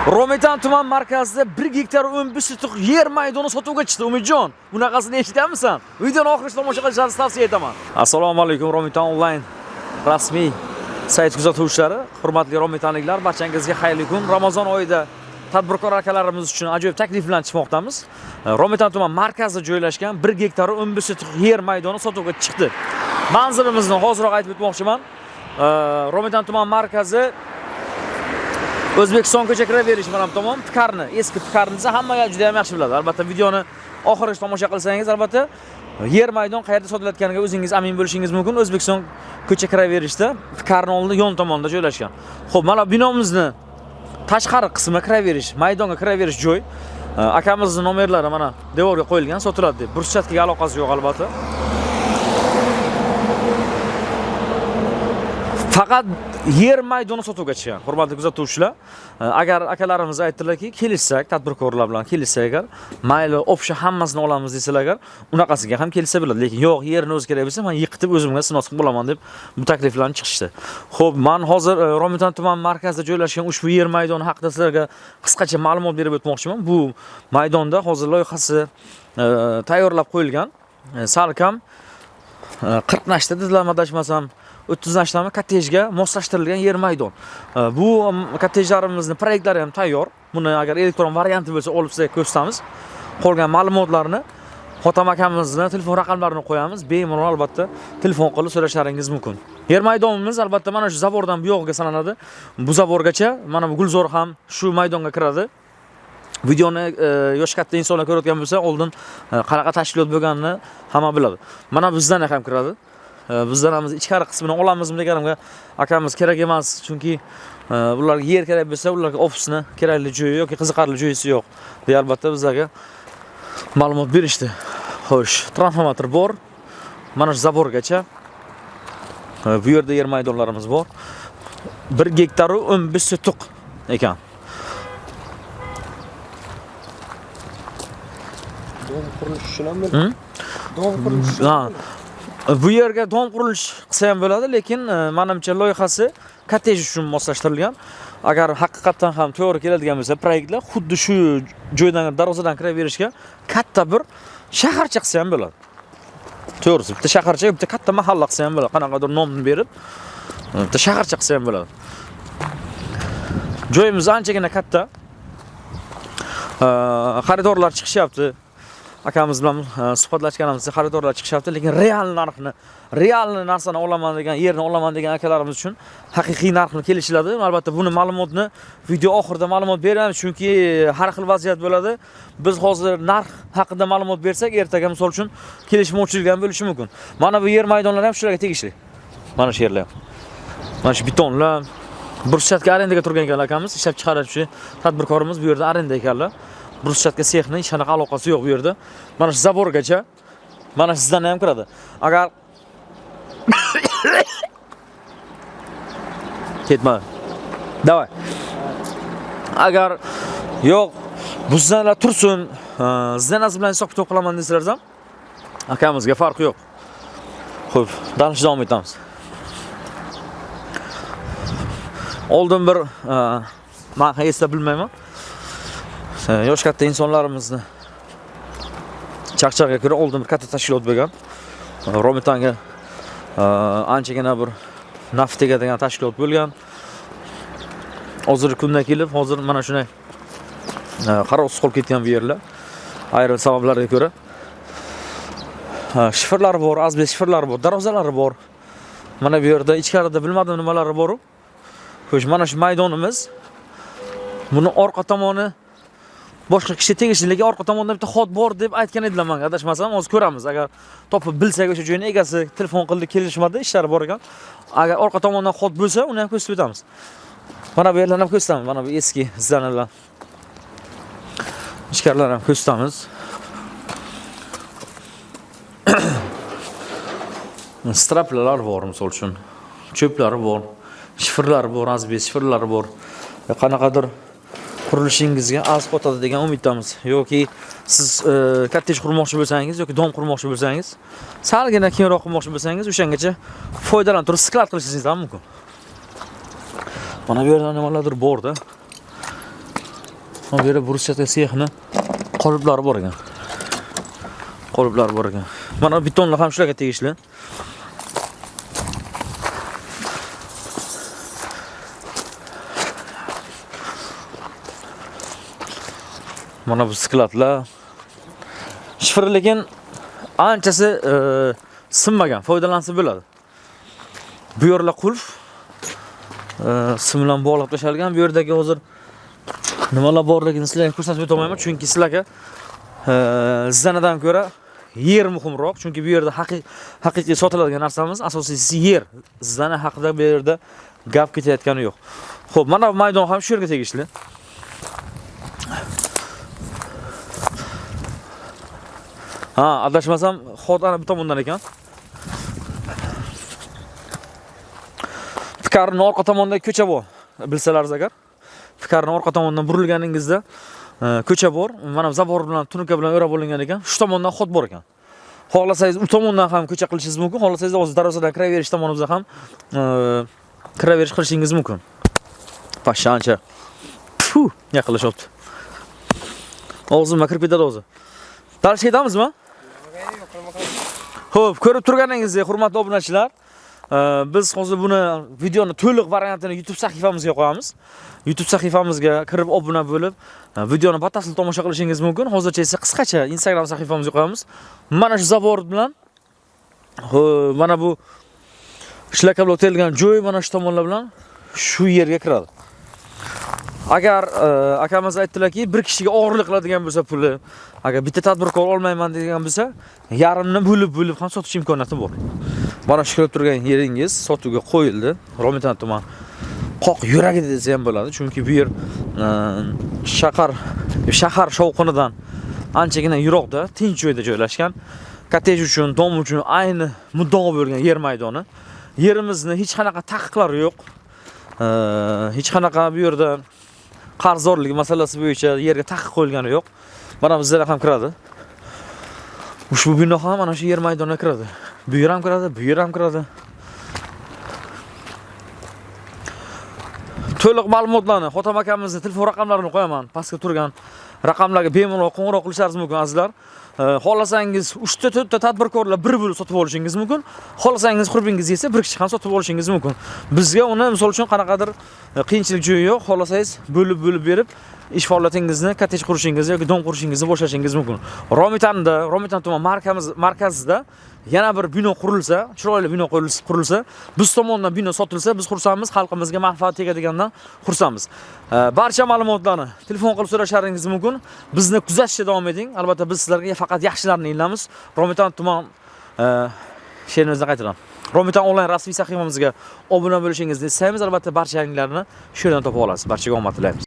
Romitan tuman markazida 1 gektar 11 sotuq yer maydoni sotuvga chiqdi. Umidjon, bunaqasini eshitganmisan? Videoni oxirigacha tomosha qilishingizni tavsiya etaman. Assalomu alaykum, Romitan onlayn rasmiy sayt kuzatuvchilari, hurmatli romitanliklar, barchangizga xayrli kun. Ramazon oyida tadbirkor akalarimiz uchun ajoyib taklif bilan chiqmoqdamiz. Romitan tuman markazida joylashgan 1 gektar 11 sotuq yer maydoni sotuvga chiqdi. Manzilimizni hozirroq aytib o'tmoqchiman. Romitan tuman markazi O'zbekiston ko'cha kiraverish mana bu tomon Pikarni, eski Pikarni desa hammaga juda ham yaxshi biladi. Albatta videoni oxirigacha tomosha qilsangiz, albatta yer maydon qayerda sotilayotganiga o'zingiz amin bo'lishingiz mumkin. O'zbekiston ko'cha kiraverishda Pikarni oldida yon tomonda joylashgan. Xo'p, mana binomizni tashqari qismi kiraverish, maydonga kiraverish joy. Akamizning nomerlari mana devorga qo'yilgan, sotiladi deb. Burchatga aloqasi yo'q albatta. Faqat yer maydoni sotuvga chiqqan. Hurmatli kuzatuvchilar, agar akalarimiz aytdilarki, kelishsak, tadbirkorlar bilan kelishsak agar, mayli, o'psha hammasini olamiz desalar agar, unaqasiga ham kelsa bo'ladi. Lekin yo'q, yerni o'zi kerak bo'lsa, men yiqitib o'zimga sinov qilib bo'laman deb bu takliflarni chiqishdi. Xo'p, men hozir Romitan tuman markazida joylashgan ushbu yer maydoni haqida sizlarga qisqacha ma'lumot berib o'tmoqchiman. Bu maydonda hozir loyihasi tayyorlab qo'yilgan. Salkam 40 nashta dedilar, adashmasam 30 nashtami kottejga moslashtirilgan yer maydon. Bu kottejlarimizni proyektlari ham tayyor. Buni agar elektron varianti bo'lsa olib sizga ko'rsatamiz. Qolgan ma'lumotlarni Xotam akamizning telefon raqamlarini qo'yamiz. Bemalol albatta telefon qilib so'rashlaringiz mumkin. Yer maydonimiz albatta mana shu zavordan bu yo'g'iga sanaladi. Bu zavorgacha mana bu Gulzor ham shu maydonga kiradi. Videoni yosh katta insonlar ko'rayotgan bo'lsa, oldin qanaqa tashkilot bo'lganini hamma biladi. Mana bizdan ham kiradi. Bizdan ham ichkari qismini olamizmi deganimga akamiz kerak emas, chunki ularga yer kerak bo'lsa, ularga ofisni kerakli joyi yoki qiziqarli joyisi yo'q deya albatta bizlarga ma'lumot berishdi. Xo'sh, transformator bor. Mana shu zaborgacha bu yerda yer maydonlarimiz bor. 1 gektar 15 sotuq ekan. Dom qurilishi ham bo'ladi. Dom qurilishi. Bu yerga dom qurilish qilsa ham bo'ladi, lekin menimcha loyihasi kottej uchun moslashtirilgan. Agar haqiqatan ham to'g'ri keladigan bo'lsa, proyektlar xuddi shu joydan darvozadan kiraverishga katta bir shaharcha qilsa ham bo'ladi. To'g'risi, bitta shaharcha, bitta katta mahalla qilsa ham bo'ladi. Qanaqadir nomni berib, bitta shaharcha qilsa ham bo'ladi. Joyimiz anchagina katta. Xaridorlar chiqishyapti. Akamiz bilan suhbatlashganimizda xaridorlar chiqishyapti, lekin real narsani olaman degan, yerni olaman degan akalarimiz uchun haqiqiy narxni kelishiladi. Albatta buni ma'lumotni video oxirida ma'lumot beramiz, chunki har xil vaziyat bo'ladi. Biz hozir narx haqida ma'lumot bersak, ertaga misol uchun kelishmovchilik ham bo'lishi mumkin. Mana bu yer maydonlari ham shularga tegishli. Mana shu yerlar. Mana shu betonlar Burchatga arendaga turgan ekan akamiz, ishlab chiqaruvchi tadbirkorimiz bu yerda arenda ekanlar. Burchatga sexning hech qanaqa aloqasi yo'q bu yerda. Mana shu zaborgacha, mana sizdan ham kiradi. Agar ketma. Davay. Agar yo'q, bu sizlar tursin, sizdan bilan hisob kitob qilaman desalar ham akamizga farqi yo'q. Xo'p, dalishni davom etamiz. Oldin bir men eslab bilmayman. Yosh katta insonlarimizni chaqchaqga ko'ra oldin bir katta tashkilot bo'lgan. Romitanga anchagina bir naf tegadigan tashkilot bo'lgan. Hozirgi kunda kelib, hozir mana shunday qarovsiz qolib ketgan bu yerlar. Ayrim sabablarga ko'ra shifrlari bor, azbest shifrlari bor, darvozalari bor. Mana bu yerda ichkarida bilmadim nimalari bor. Xo'sh, mana shu maydonimiz. Buni orqa tomoni boshqa kishi tegishli, lekin orqa tomonda bitta xot bor deb aytgan edilar menga, adashmasam. Hozir ko'ramiz. Agar topib bilsak o'sha joyning egasi telefon qildi, kelishmadi, ishlari bor ekan. Agar orqa tomondan xot bo'lsa, uni ham ko'rsatib o'tamiz. Mana bu yerlarni ham ko'rsatamiz. Mana bu eski izlanishlar. Ichkarilarni ham ko'rsatamiz. Straplar bor, misol uchun. Cho'plari bor, shifrlari bor, azbest shifrlari bor. Qanaqadir qurilishingizga az qotadi degan umiddamiz. Yoki siz kottej qurmoqchi bo'lsangiz yoki dom qurmoqchi bo'lsangiz, salgina keyinroq qurmoqchi bo'lsangiz, o'shangacha foydalanib turib sklad qilishingiz ham mumkin. Mana bu yerda nimalardir bor-da. Bu yerda bruschatka sexini qoliplari bor ekan. Qoliplari bor ekan. Mana betonlar ham shularga tegishli. Mana bu skladlar. Shifr lekin anchasi sinmagan, foydalansa bo'ladi. Bu yerlar qulf sim bilan bog'lab tashalgan. Bu yerdagi hozir nimalar borligini sizlarga ko'rsatib o'tolmayman, chunki sizlarga zanadan ko'ra yer muhimroq. Chunki bu yerda haqiqiy sotiladigan narsamiz asosiysi yer. Zana haqida bu yerda gap ketayotgani yo'q. Xo'p, mana bu maydon ham shu yerga tegishli. Ha, adashmasam, xot ana bu tomondan ekan. Pikarning orqa tomonida ko'cha bor. Bilsalaringiz agar. Pikarning orqa tomonidan burilganingizda ko'cha bor. Mana zabor bilan, tunuka bilan o'rab olingan ekan. Shu tomondan xot bor ekan. Xohlasangiz u tomondan ham ko'cha qilishingiz mumkin. Xohlasangiz o'z darvozadan kiraverish tomonimizda ham kiraverish qilishingiz mumkin. Pashancha. Puh, yaqinlashyapti. Og'zimga kirib ketadi o'zi. Darash ketamizmi? Xo'p, ko'rib turganingizdek, hurmatli obunachilar, biz hozir buni videoni to'liq variantini YouTube sahifamizga qo'yamiz. YouTube sahifamizga kirib obuna bo'lib, videoni batafsil tomosha qilishingiz mumkin. Hozircha esa qisqacha Instagram sahifamizga qo'yamiz. Mana shu zabor bilan mana bu shlakablar o'tilgan joy mana shu tomonlar bilan shu yerga kiradi. Agar akamiz aytdilarki, bir kishiga og'irlik qiladigan bo'lsa puli, agar bitta tadbirkor olmayman degan bo'lsa, yarimni bo'lib ham sotish imkoniyati bor. Mana shu ko'rib turgan yeringiz sotuvga qo'yildi. Romitan tuman qoq yuragi desa ham bo'ladi, chunki bu yer shahar shovqinidan anchagina yiroqda, tinch joyda joylashgan. Kottej uchun, dom uchun ayni muddao bo'lgan yer maydoni. Yerimizni hech qanaqa taqiqlari yo'q. Hech qanaqa bu yerda qarzdorlik masalasi bo'yicha yerga taqiq qo'yilgani yo'q. Mana bizlar ham kiradi. Ushbu bino ham mana shu yer maydoniga kiradi. Bu yer ham kiradi, bu yer ham kiradi. To'liq ma'lumotlarni Xotam akamizning telefon raqamlarini qo'yaman. Pastga turgan raqamlarga bemalol qo'ng'iroq qilishingiz mumkin azizlar. Xohlasangiz 3 ta tadbirkorlar bir bo'lib sotib olishingiz mumkin. Xohlasangiz qurbingiz esa bir kishi ham sotib olishingiz mumkin. Bizga uni misol uchun qanaqadir qiyinchilik joyi yo'q. Xohlasangiz bo'lib berib ish faoliyatingizni, kottej qurishingizni yoki dom qurishingizni boshlashingiz mumkin. Romitan tuman markazida yana bir bino qurilsa, chiroyli bino qurilsa, biz tomonidan bino sotilsa, biz xursandmiz, xalqimizga manfaat tegadigandan xursandmiz. Barcha ma'lumotlarni telefon qilib so'rashlaringiz mumkin. Bizni kuzatishda davom eting. Albatta biz sizlarga faqat yaxshilarni ilamiz. Romitan tuman she'rimizni qaytaram. Romitan onlayn rasmiy sahifamizga obuna bo'lishingizni istaymiz. Albatta barcha yangiliklarni shu yerdan topa olasiz. Barchaga omad tilaymiz.